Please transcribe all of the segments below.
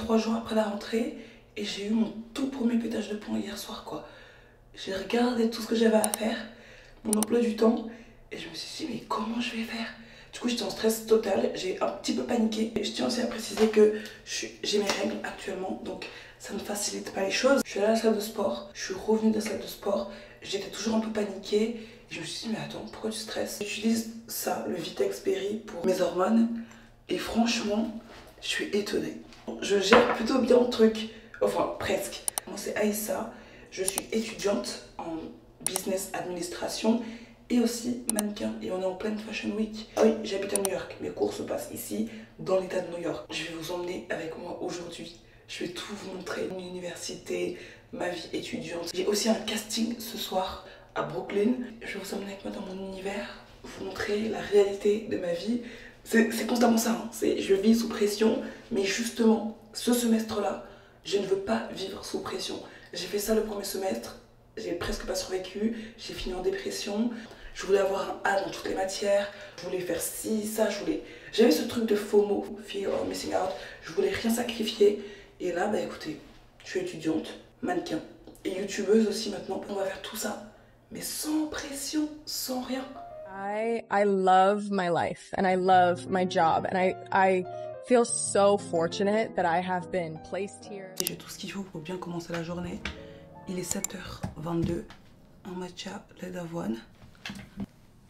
2-3 jours après la rentrée et j'ai eu mon tout premier pétage de plomb hier soir quoi. J'ai regardé tout ce que j'avais à faire, mon emploi du temps, et je me suis dit mais comment je vais faire? Du coup j'étais en stress total, j'ai un petit peu paniqué. Et je tiens aussi à préciser que j'ai mes règles actuellement, donc ça ne facilite pas les choses. Je suis allée à la salle de sport, je suis revenue de la salle de sport, j'étais toujours un peu paniquée. Et je me suis dit mais attends, pourquoi tu stresses? J'utilise ça, le Vitex Berry pour mes hormones, et franchement, je suis étonnée. Je gère plutôt bien le truc, enfin presque. Moi c'est Aïssa, je suis étudiante en business administration et aussi mannequin, et on est en pleine Fashion Week. Ah oui, j'habite à New York, mes cours se passent ici, dans l'état de New York. Je vais vous emmener avec moi aujourd'hui. Je vais tout vous montrer, mon université, ma vie étudiante. J'ai aussi un casting ce soir à Brooklyn. Je vais vous emmener avec moi dans mon univers, vous montrer la réalité de ma vie. C'est constamment ça, hein. Je vis sous pression, mais justement, ce semestre-là, je ne veux pas vivre sous pression. J'ai fait ça le premier semestre, j'ai presque pas survécu, j'ai fini en dépression. Je voulais avoir un A dans toutes les matières, je voulais faire ci, ça, j'avais ce truc de FOMO, Fear of Missing Out, je voulais rien sacrifier. Et là, bah écoutez, je suis étudiante, mannequin et youtubeuse aussi maintenant. On va faire tout ça, mais sans pression, sans rien. I love my life and I love my job and I feel so fortunate that I have been placed here. J'ai tout ce qu'il faut pour bien commencer la journée. Il est 7h22, un matcha, lait d'avoine,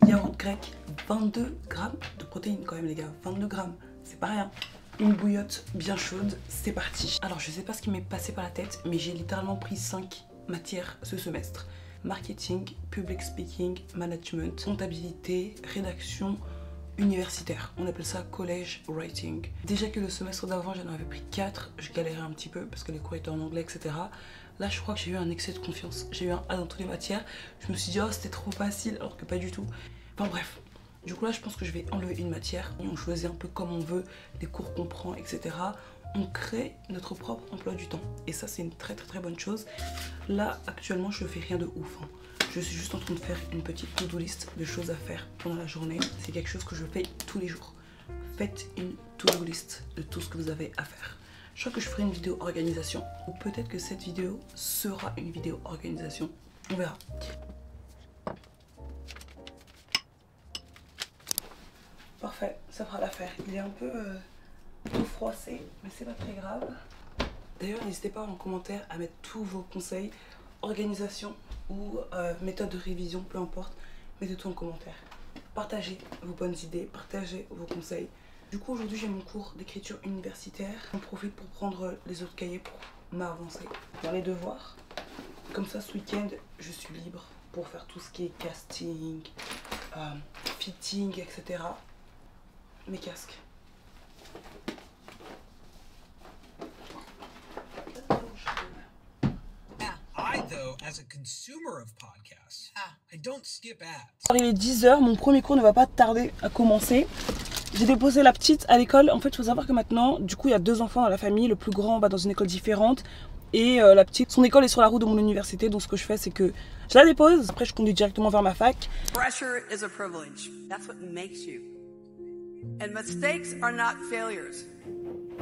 yaourt grec, 22 grammes de protéines quand même les gars, 22 grammes, c'est pas rien. Une bouillotte bien chaude, c'est parti. Alors je sais pas ce qui m'est passé par la tête, mais j'ai littéralement pris 5 matières ce semestre. Marketing, public speaking, management, comptabilité, rédaction, universitaire. On appelle ça college writing. Déjà que le semestre d'avant j'en avais pris 4, je galérais un petit peu parce que les cours étaient en anglais, etc. Là je crois que j'ai eu un excès de confiance. J'ai eu un A dans toutes les matières. Je me suis dit oh c'était trop facile alors que pas du tout. Enfin bref. Du coup là je pense que je vais enlever une matière. On choisit un peu comme on veut, les cours qu'on prend, etc. On crée notre propre emploi du temps. Et ça c'est une très bonne chose. Là actuellement je fais rien de ouf, hein. Je suis juste en train de faire une petite to-do list de choses à faire pendant la journée. C'est quelque chose que je fais tous les jours. Faites une to-do list de tout ce que vous avez à faire. Je crois que je ferai une vidéo organisation. Ou peut-être que cette vidéo sera une vidéo organisation. On verra. Parfait, ça fera l'affaire. Il est un peu tout froissé, mais c'est pas très grave. D'ailleurs, n'hésitez pas en commentaire à mettre tous vos conseils, organisation ou méthode de révision, peu importe. Mettez tout en commentaire. Partagez vos bonnes idées, partagez vos conseils. Du coup, aujourd'hui, j'ai mon cours d'écriture universitaire. J'en profite pour prendre les autres cahiers pour m'avancer dans les devoirs. Comme ça, ce week-end, je suis libre pour faire tout ce qui est casting, fitting, etc. Mes casques. Alors, il est 10h, mon premier cours ne va pas tarder à commencer. J'ai déposé la petite à l'école. En fait, il faut savoir que maintenant, du coup, il y a 2 enfants dans la famille. Le plus grand va dans une école différente. Et la petite, son école est sur la route de mon université. Donc, ce que je fais, c'est que je la dépose. Après, je conduis directement vers ma fac. Pressure is a privilege. That's what makes you. And mistakes are not failures.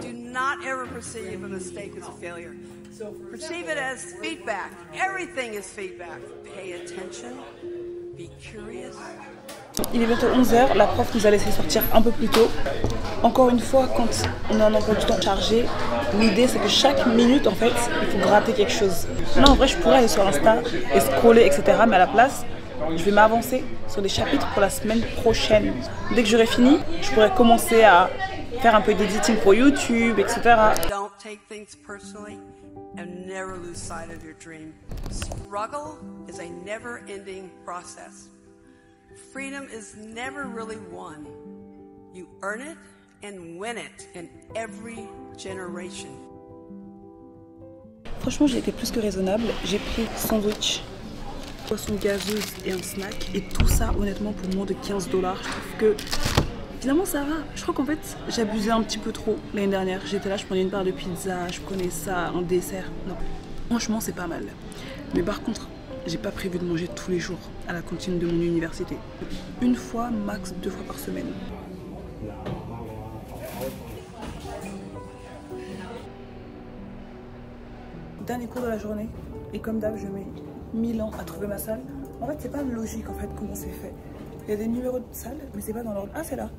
Do not ever perceive a mistake as a failure. Perceive it as feedback. Everything is feedback. Pay attention. Be curious. Il est bientôt 11h, la prof nous a laissé sortir un peu plus tôt. Encore une fois, quand on a un emploi du temps chargé, l'idée c'est que chaque minute en fait, il faut gratter quelque chose. Là en vrai je pourrais aller sur Insta et scroller etc. Mais à la place, je vais m'avancer sur des chapitres pour la semaine prochaine. Dès que j'aurai fini, je pourrai commencer à faire un peu d'editing pour YouTube, etc. Don't take things personally and never lose sight of your dream. Struggle is a never-ending process. Freedom is never really won. You earn it and win it in every generation. Franchement, j'ai été plus que raisonnable. J'ai pris sandwich, boisson gazeuse et un snack. Et tout ça, honnêtement, pour moins de 15 $. Je trouve que finalement, ça va. Je crois qu'en fait, j'abusais un petit peu trop l'année dernière. J'étais là, je prenais une part de pizza, je prenais ça, un dessert. Non, franchement, c'est pas mal. Mais par contre, j'ai pas prévu de manger tous les jours à la cantine de mon université. Une fois, max 2 fois par semaine. dernier cours de la journée. Et comme d'hab, je mets 1000 ans à trouver ma salle. En fait, c'est pas logique en fait comment c'est fait. Il y a des numéros de salle, mais c'est pas dans l'ordre. Ah, c'est là.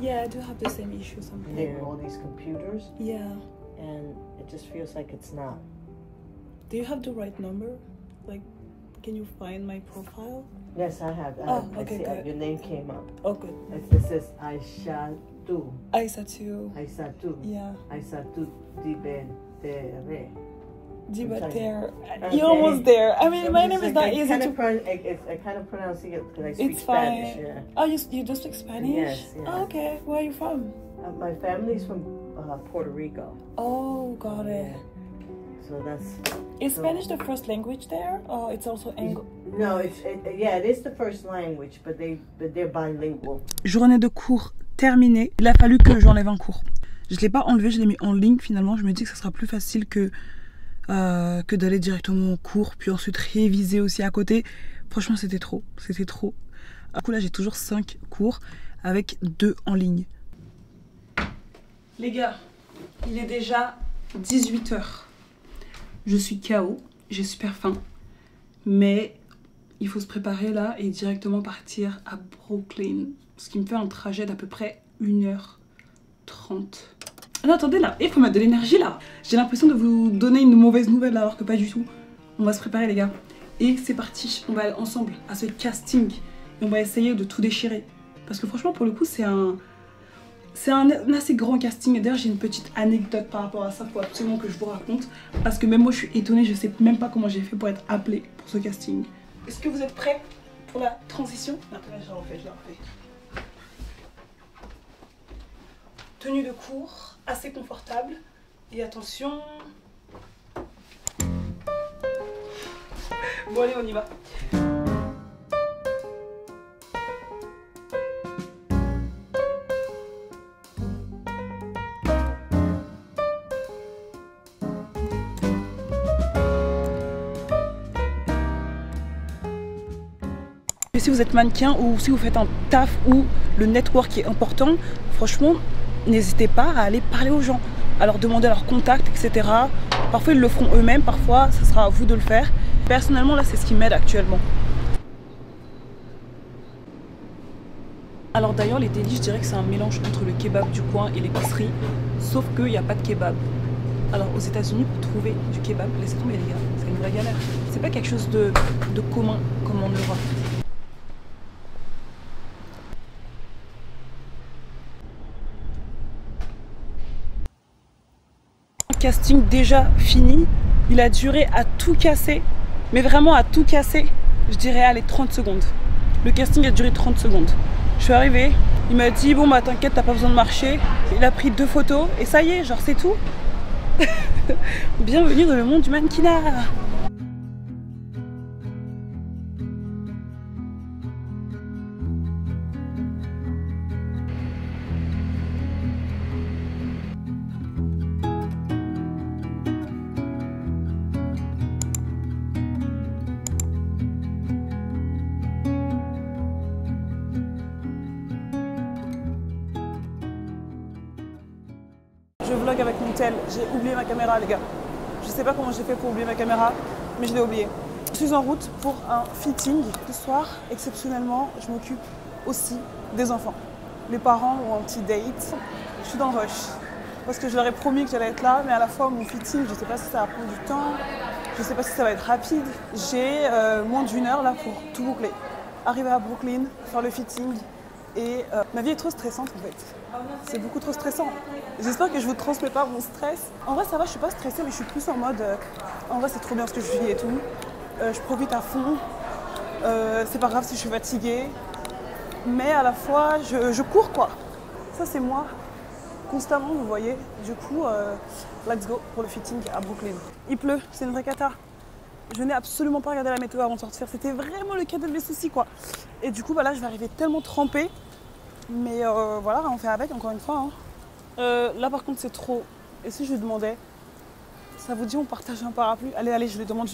Yeah, I do have the same issue sometimes. There are all these computers, Yeah. and it just feels like it's not. Do you have the right number? Like, can you find my profile? Yes, I have. Oh, I okay, see, good. your name came up. Oh, good. It says Aishatu. Aisatu. Aishatu. Yeah. Aishatu Dibentere. Dibater. Okay. You're almost there. I mean, my name is not I easy kind to... of I kind of pronouncing it because I speak It's fine. Spanish. Yeah. Oh, you do speak Spanish? Yes, yeah. Oh, okay. Where are you from? My family's from Puerto Rico. Oh, got it. Yeah. So that's. Is Spanish the first language there, or it's also English? No, it is the first language, but they're bilingual. Journée de cours terminée. Il a fallu que j'enlève un cours. Je l'ai pas enlevé, je l'ai mis en ligne. Finalement, je me dis que ça sera plus facile que d'aller directement en cours, puis ensuite réviser aussi à côté. Franchement, c'était trop. C'était trop. Du coup, là, j'ai toujours 5 cours avec 2 en ligne. Les gars, il est déjà 18 h. Je suis KO, j'ai super faim. Mais il faut se préparer là et directement partir à Brooklyn. Ce qui me fait un trajet d'à peu près 1h30. Ah non, attendez là, il faut mettre de l'énergie là. J'ai l'impression de vous donner une mauvaise nouvelle alors que pas du tout. On va se préparer les gars. Et c'est parti, on va aller ensemble à ce casting. Et on va essayer de tout déchirer. Parce que franchement pour le coup c'est un assez grand casting. D'ailleurs j'ai une petite anecdote par rapport à ça. Il faut absolument que je vous raconte. Parce que même moi je suis étonnée, je sais même pas comment j'ai fait pour être appelée pour ce casting. Est-ce que vous êtes prêts pour la transition? Attendez, je la refais. Tenue de cours, assez confortable. Et attention. Bon allez, on y va. Et si vous êtes mannequin ou si vous faites un taf où le network est important, franchement, n'hésitez pas à aller parler aux gens, à leur demander leurs contacts, etc. Parfois ils le feront eux-mêmes, parfois ce sera à vous de le faire. Personnellement là c'est ce qui m'aide actuellement. Alors d'ailleurs les délis je dirais que c'est un mélange entre le kebab du coin et l'épicerie, sauf qu'il n'y a pas de kebab. Alors aux États-Unis pour trouver du kebab, laissez tomber les gars, c'est une vraie galère. C'est pas quelque chose de commun comme en Europe. Casting déjà fini, il a duré à tout casser, mais vraiment à tout casser, je dirais allez 30 secondes. Le casting a duré 30 secondes. Je suis arrivée, il m'a dit bon bah t'inquiète t'as pas besoin de marcher, il a pris 2 photos et ça y est, genre c'est tout. Bienvenue dans le monde du mannequinat. Je vlog avec mon tel, j'ai oublié ma caméra les gars. Je sais pas comment j'ai fait pour oublier ma caméra, mais je l'ai oublié. Je suis en route pour un fitting. Ce soir, exceptionnellement, je m'occupe aussi des enfants. Les parents ont un petit date. Je suis dans le rush. Parce que je leur ai promis que j'allais être là, mais à la fois mon fitting, je sais pas si ça va prendre du temps, je sais pas si ça va être rapide. J'ai moins d'1 heure là pour tout boucler. Arriver à Brooklyn, faire le fitting. Et ma vie est trop stressante en fait. C'est beaucoup trop stressant. J'espère que je vous transmets pas mon stress. En vrai ça va, je suis pas stressée mais je suis plus en mode en vrai c'est trop bien ce que je vis et tout. Je profite à fond. C'est pas grave si je suis fatiguée. Mais à la fois je cours quoi. Ça c'est moi. Constamment vous voyez. Du coup let's go pour le fitting à Brooklyn. Il pleut, c'est une vraie cata. Je n'ai absolument pas regardé la météo avant de sortir. C'était vraiment le cadet de mes soucis quoi. Et du coup bah là je vais arriver tellement trempée. Mais voilà, on fait avec encore une fois. Hein. Là par contre c'est trop. Et si je lui demandais, ça vous dit on partage un parapluie? Allez, je lui demande.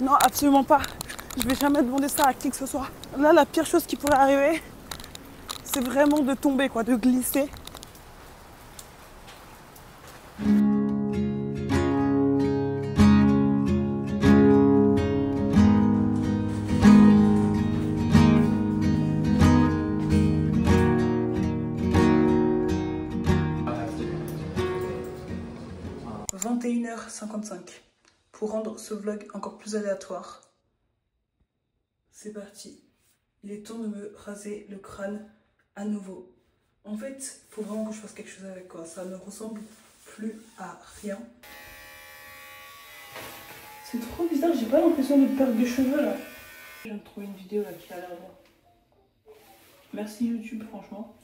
Non, absolument pas. Je vais jamais demander ça à qui que ce soit. Là la pire chose qui pourrait arriver, c'est vraiment de tomber quoi, de glisser. 55 pour rendre ce vlog encore plus aléatoire. C'est parti. Il est temps de me raser le crâne à nouveau. En fait, faut vraiment que je fasse quelque chose avec quoi. Ça ne ressemble plus à rien. C'est trop bizarre, j'ai pas l'impression de perdre des cheveux là. Je viens de trouver une vidéo là qui a l'air bien. Merci YouTube franchement.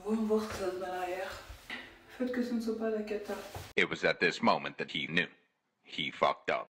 Voyons voir ce que ça donne à l'arrière. Faites que ce ne soit pas la cata. It was at this moment that he knew. He fucked up.